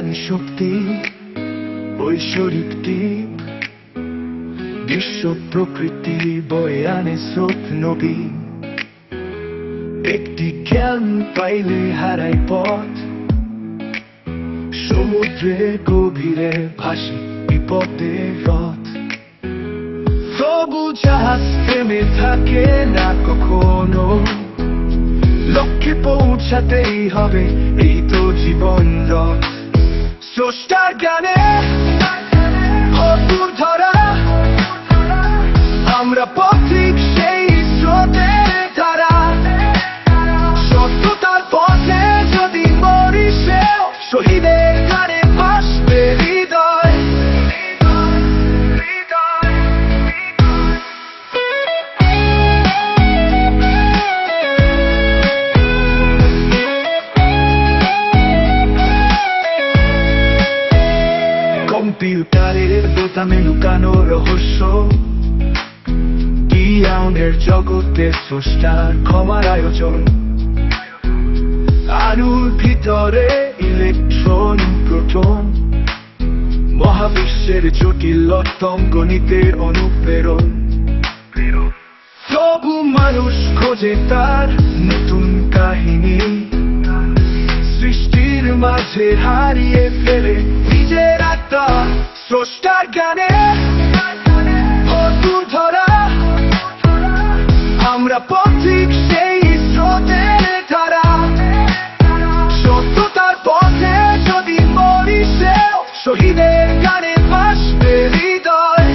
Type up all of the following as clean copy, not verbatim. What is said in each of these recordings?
জ্ঞান শক্তি ঐশ্বরিক দ্বীপ বিশ্ব প্রকৃতি বয়ে আনে স্রোত নদী একটি জ্ঞান পাইলে হারাই পথ সমুদ্রের গভীরে ভাসে বিপদের রথ তবু জাহাজ থেমে থাকে না কখনো লক্ষ্যে পৌঁছাতেই হবে এই তো জীবন রথ স্রষ্টার জ্ঞানে অতুল ধরা আমরা পথিক সেই স্রোতের ধারা সত্যতার পথে যদি মরি সেও শহীদের গানে ভাসবে হৃদয় কম্পিউটারের বোতামে লুকানো রহস্য জ্ঞানের জগতে স্রষ্টার ক্ষমার আয়োজন আণুর ভিতরে ইলেকট্রন প্রোটন মহাবিশ্বের জটিলতম গণিতের অনুপ্রেরণ তবু মানুষ খোঁজে তার নতুন কাহিনী সৃষ্টির মাঝে হারিয়ে ফেলে নিজের আত্মা স্রষ্টার জ্ঞানে অতুল ধরা আমরা পথিক সেই স্রোতের ধারা সত্যতার পথে যদি মরি সেও শহীদের গানে ভাসবে হৃদয়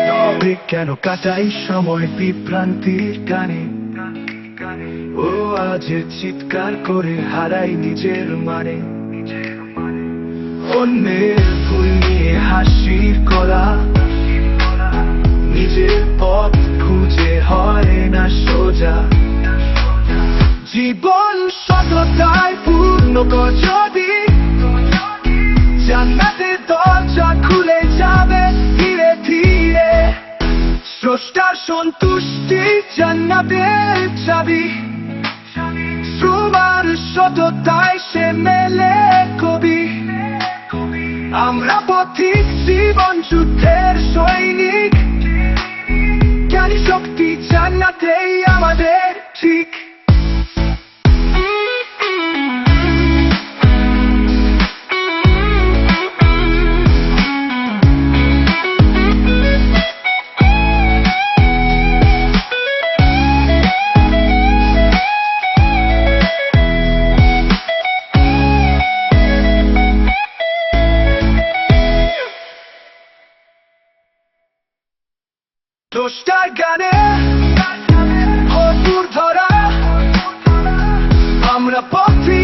তবে কেন কাটাই সময় বিভ্রান্তির গানে ও আজের চিৎকার করে হারাই নিজের মানে অন্যের ভুল নিয়ে হাসির করা নিজের পথ খুঁজে হয় না সোজা জীবন সততায় পূর্ণ কর যদি জান্নাতের দরজা খুলে যাবে ধীরে ধীরে স্রষ্টার সন্তুষ্টি জান্নাতের চাবি শ্রুবার সততায় সে মেলে কবি আমরা পথিক জীবন যুদ্ধের সৈনিক জ্ঞানী শক্তি জান্নাতেই আমাদের ঠিক স্রষ্টার জ্ঞানে অতুল ধরা আমরা পথিক